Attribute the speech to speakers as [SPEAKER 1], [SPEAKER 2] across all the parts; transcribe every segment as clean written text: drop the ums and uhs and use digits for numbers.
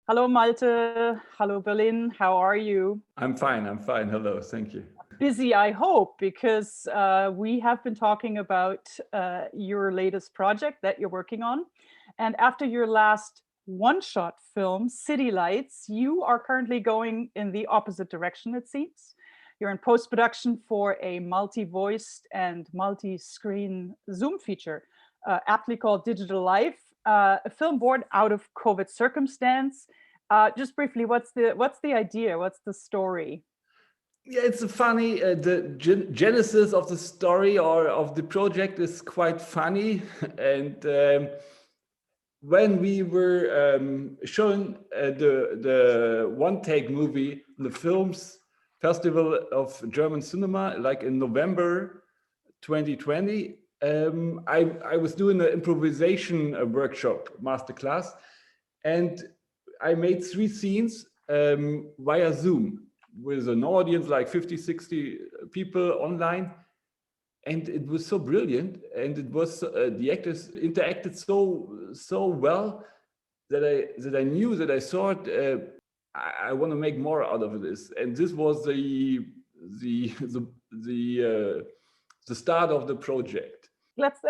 [SPEAKER 1] Hello, Malte. Hello, Berlin. How are you?
[SPEAKER 2] I'm fine. Hello, thank you.
[SPEAKER 1] Busy, I hope, because we have been talking about your latest project that you're working on. And after your last one-shot film, City Lights, you are currently going in the opposite direction, it seems. You're in post-production for a multi-voiced and multi-screen Zoom feature, aptly called Digital Life, a film born out of COVID circumstance. Just briefly, what's the idea? What's the story?
[SPEAKER 2] Yeah, it's a funny. The genesis of the story or of the project is quite funny, and when we were showing the one take movie, the films festival of German cinema, like in November 2020, I was doing an improvisation workshop masterclass, and I made 3 scenes via Zoom with an audience like 50, 60 people online. And it was so brilliant, and it was the actors interacted so well that I knew that I thought I want to make more out of this, and this was the start of the project.
[SPEAKER 1] Let's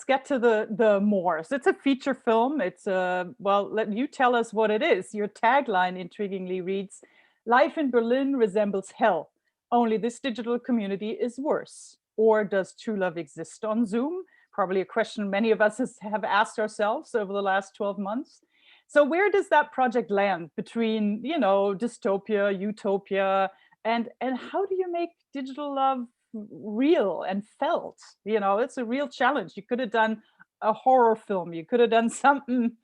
[SPEAKER 1] get to the more. So it's a feature film. It's let you tell us what it is. Your tagline intriguingly reads, "Life in Berlin resembles hell. Only this digital community is worse." Or does true love exist on Zoom? Probably a question many of us have asked ourselves over the last 12 months. So where does that project land between, dystopia, utopia, and how do you make digital love real and felt? It's a real challenge. You could have done a horror film. You could have done something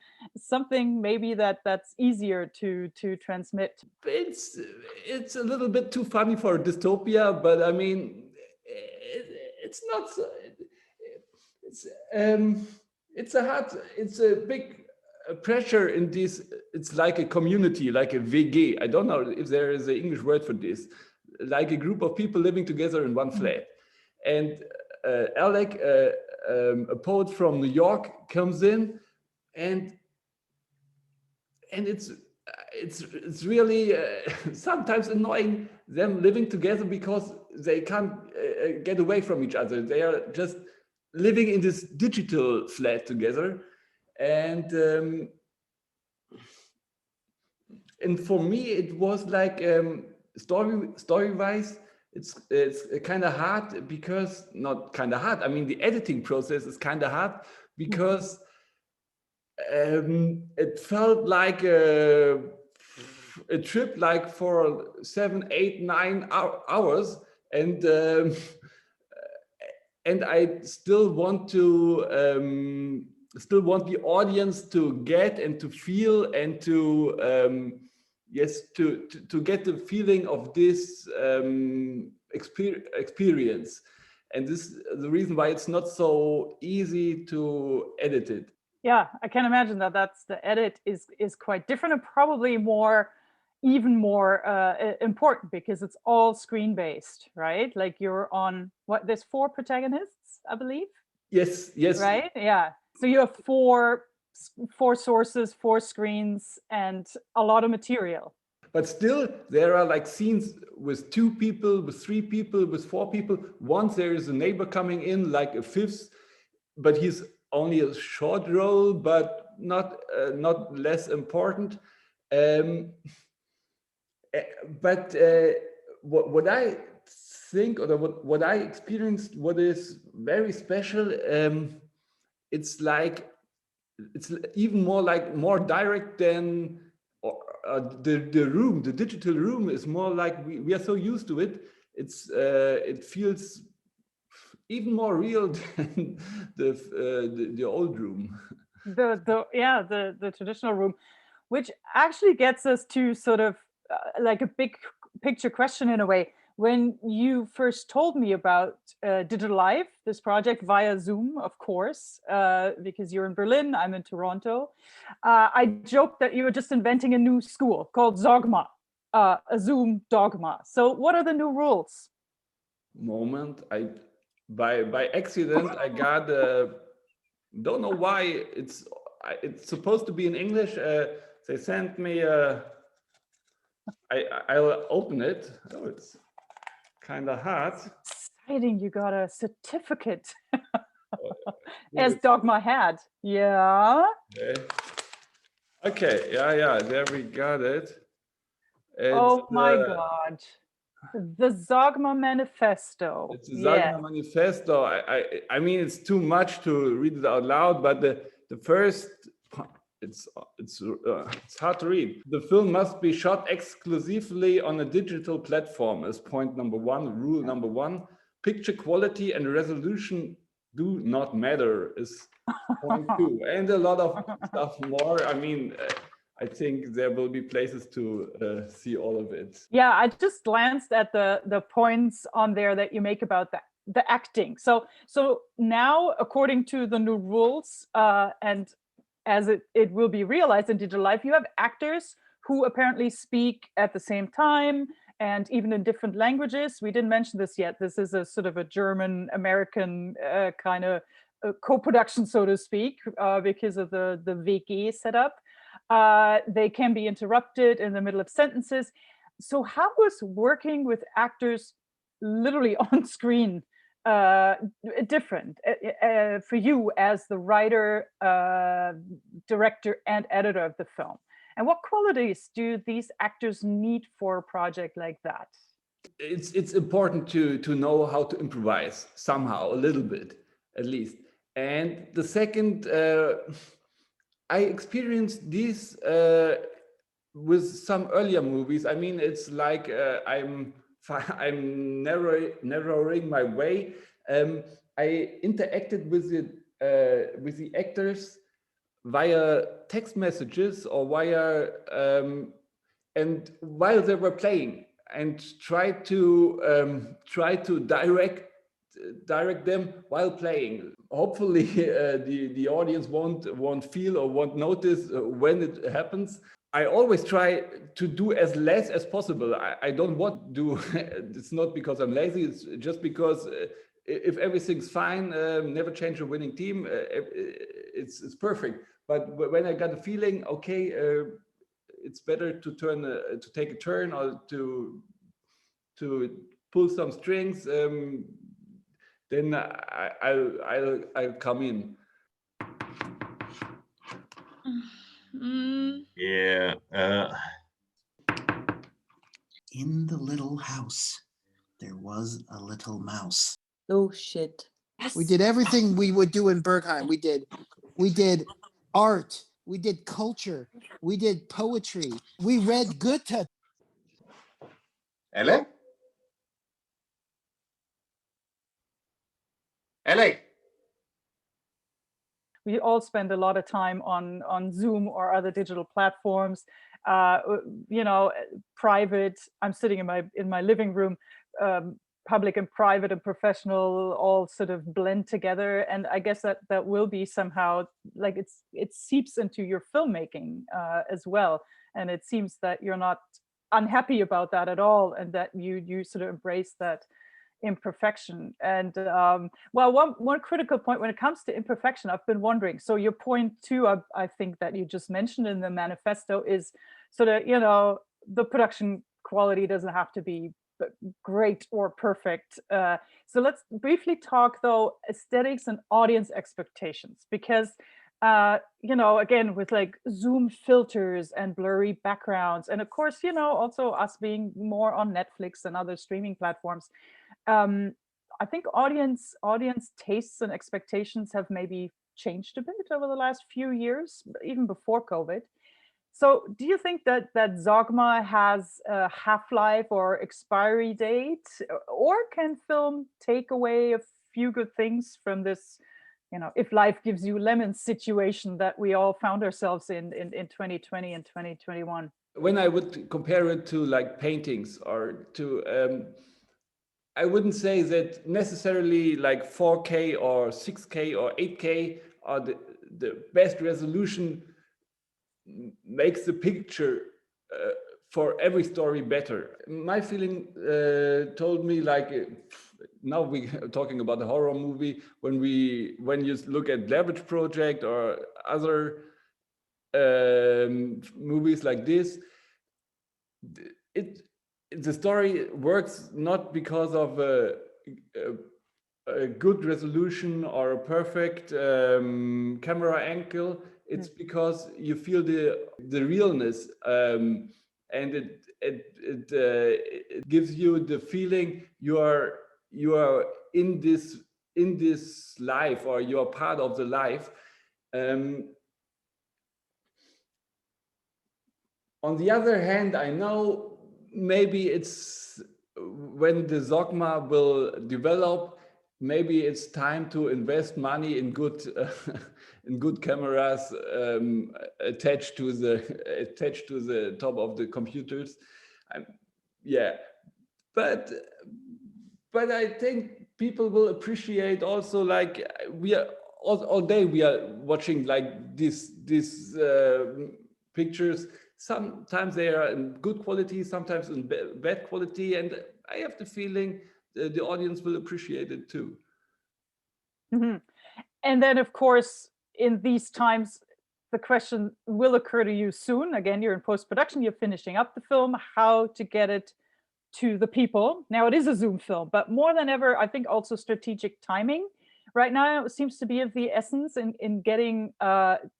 [SPEAKER 1] maybe that's easier to transmit.
[SPEAKER 2] It's a little bit too funny for a dystopia, but I mean, it's not. It's a big pressure in this. It's like a community, like a WG. I don't know if there is an English word for this. Like a group of people living together in one flat. And Alec, a poet from New York, comes in, and it's really sometimes annoying them living together because they can't get away from each other. They are just living in this digital flat together, and and for me it was like story wise it's kind of hard, because not kind of hard, I mean the editing process is kind of hard because it felt like a trip like for 7, 8, 9 hours, and I still want the audience to get and to feel and to to get the feeling of this experience, and this is the reason why it's not so easy to edit it.
[SPEAKER 1] Yeah, I can imagine that's the edit is quite different and probably even more important because it's all screen based, right? Like you're on there's 4 protagonists, I believe.
[SPEAKER 2] Yes.
[SPEAKER 1] Right? Yeah. So you have four sources, 4 screens, and a lot of material.
[SPEAKER 2] But still, there are like scenes with 2 people, with 3 people, with 4 people. Once there is a neighbor coming in, like a fifth, but he's only a short role, but not less important. But what I think, or what I experienced, what is very special, it's like it's even more direct than the room. The digital room is more like we are so used to it. It feels even more real than the old room.
[SPEAKER 1] The traditional room, which actually gets us to sort of like a big picture question in a way. When you first told me about Digital Life, this project via Zoom, of course, because you're in Berlin, I'm in Toronto, I joked that you were just inventing a new school called Zogma, a Zoom dogma. So what are the new rules?
[SPEAKER 2] Moment, by accident I got don't know why it's supposed to be in English. They sent me I'll open it. Oh, it's kind of hard.
[SPEAKER 1] Exciting, you got a certificate.
[SPEAKER 2] Here
[SPEAKER 1] As
[SPEAKER 2] it's-
[SPEAKER 1] Dogma had. Yeah.
[SPEAKER 2] Okay, yeah, there we got it.
[SPEAKER 1] Oh my God. The Zogma Manifesto.
[SPEAKER 2] It's a
[SPEAKER 1] Yeah.
[SPEAKER 2] Zogma Manifesto. I mean, it's too much to read it out loud, but the first, it's hard to read. The film must be shot exclusively on a digital platform is point number one, rule number one. Picture quality and resolution do not matter is point two. And a lot of stuff more. I mean, I think there will be places to see all of it.
[SPEAKER 1] Yeah, I just glanced at the points on there that you make about the acting. So now, according to the new rules, and as it will be realized in digital life, you have actors who apparently speak at the same time and even in different languages. We didn't mention this yet. This is a sort of a German-American kind of co-production, so to speak, because of the WG setup. They can be interrupted in the middle of sentences. So how was working with actors literally on screen different for you as the writer, director, and editor of the film? And what qualities do these actors need for a project like that?
[SPEAKER 2] It's important to know how to improvise somehow, a little bit, at least. And the second, I experienced this with some earlier movies. I mean, it's like I'm narrowing my way. I interacted with the actors via text messages or via and while they were playing, and try to direct them while playing. Hopefully, the audience won't feel or won't notice when it happens. I always try to do as less as possible. I don't want to do. It's not because I'm lazy. It's just because if everything's fine, never change a winning team. It's perfect. But when I got a feeling, okay, it's better to take a turn or to pull some strings. Then I'll come in.
[SPEAKER 3] Yeah.
[SPEAKER 4] In the little house, there was a little mouse.
[SPEAKER 5] Oh shit.
[SPEAKER 6] We did everything we would do in Bergheim. We did art. We did culture. We did poetry. We read Goethe.
[SPEAKER 3] Alec? Alec?
[SPEAKER 1] We all spend a lot of time on Zoom or other digital platforms. You know, private. I'm sitting in my living room. Public and private and professional all sort of blend together, and I guess that will be somehow like it seeps into your filmmaking as well. And it seems that you're not unhappy about that at all, and that you sort of embrace that imperfection. And well, one critical point when it comes to imperfection, I've been wondering, so your point too, I think that you just mentioned in the manifesto is sort of, you know, the production quality doesn't have to be great or perfect. So let's briefly talk though aesthetics and audience expectations, because you know, again, with like Zoom filters and blurry backgrounds, and of course, you know, also us being more on Netflix and other streaming platforms, I think audience tastes and expectations have maybe changed a bit over the last few years, even before COVID. So do you think that Zogma has a half-life or expiry date, or can film take away a few good things from this, you know, if life gives you lemons situation that we all found ourselves in 2020 and 2021?
[SPEAKER 2] When I would compare it to like paintings or to, I wouldn't say that necessarily like 4K or 6K or 8K are the best resolution makes the picture for every story better. My feeling told me like, now we are talking about a horror movie, when you look at Blair Witch Project or other movies like this, the story works not because of a good resolution or a perfect camera angle. It's because you feel the realness, and it gives you the feeling you are in this life, or you are part of the life. On the other hand, I know maybe it's when the Zogma will develop, maybe it's time to invest money in good in good cameras attached to the top of the computers. Yeah, but I think people will appreciate also, like, we are all day we are watching like these pictures. Sometimes they are in good quality, sometimes in bad quality, and I have the feeling the audience will appreciate it too.
[SPEAKER 1] Mm-hmm. And then, of course, in these times, the question will occur to you soon. Again, you're in post-production, you're finishing up the film, how to get it to the people. Now, it is a Zoom film, but more than ever, I think also strategic timing right now seems to be of the essence in getting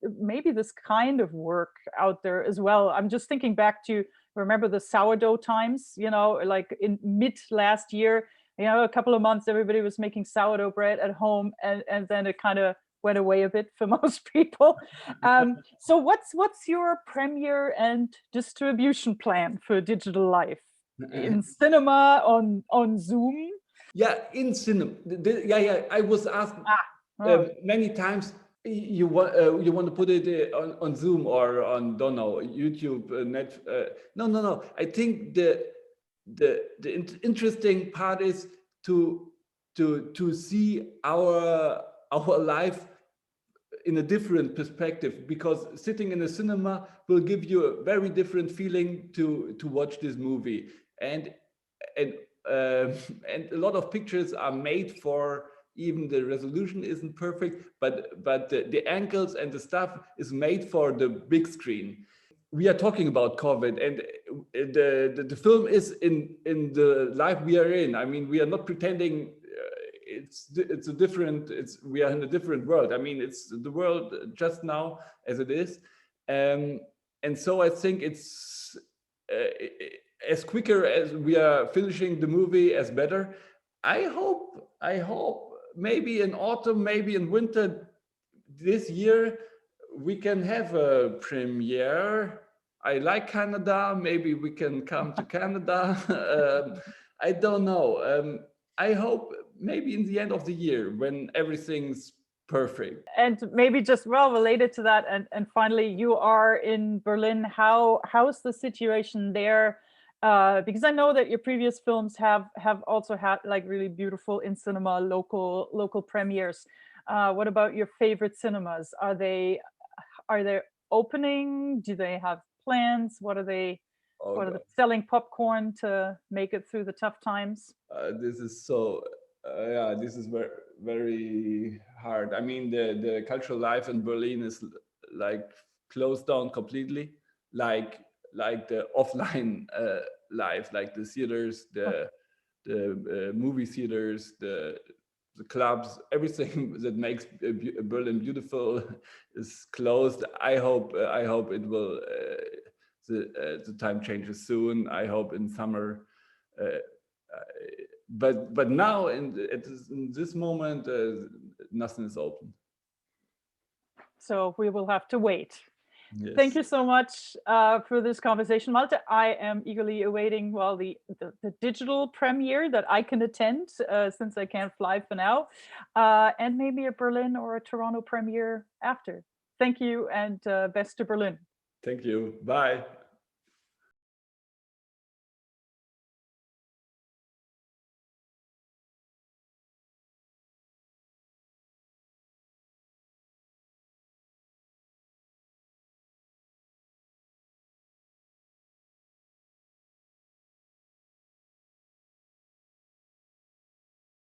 [SPEAKER 1] maybe this kind of work out there as well. I'm just thinking back to, remember the sourdough times, you know, like in mid last year, you know, a couple of months, everybody was making sourdough bread at home, and then it kind of went away a bit for most people. So what's your premiere and distribution plan for Digital Life? In cinema, on Zoom?
[SPEAKER 2] Yeah, in cinema. Yeah. I was asked many times. You want to put it on Zoom or on, don't know, YouTube, Net? No. I think the interesting part is to see our life in a different perspective, because sitting in a cinema will give you a very different feeling to watch this movie, and a lot of pictures are made for, even the resolution isn't perfect, but the angles and the stuff is made for the big screen. We are talking about COVID, and the film is in the life we are in. I mean, we are not pretending we are in a different world. I mean, it's the world just now as it is, and so I think it's as quicker as we are finishing the movie, as better. I hope maybe in autumn, maybe in winter this year, we can have a premiere. I like Canada. Maybe we can come to Canada. I don't know. I hope maybe in the end of the year, when everything's perfect.
[SPEAKER 1] And maybe just related to that, and finally, you are in Berlin. How's the situation there? Because I know that your previous films have also had like really beautiful in cinema local premieres. What about your favorite cinemas? Are they opening? Do they have plans? What are they selling popcorn to make it through the tough times?
[SPEAKER 2] This is so this is very, very hard. I mean, the cultural life in Berlin is like closed down completely, like the offline life, like the theaters, the movie theaters, the clubs, everything that makes Berlin beautiful is closed. I hope it will. The time changes soon. I hope in summer. But now in this moment, nothing is open.
[SPEAKER 1] So we will have to wait.
[SPEAKER 2] Yes.
[SPEAKER 1] Thank you so much for this conversation, Malte. I am eagerly awaiting the digital premiere that I can attend since I can't fly for now, and maybe a Berlin or a Toronto premiere after. Thank you, and best to Berlin.
[SPEAKER 2] Thank you. Bye.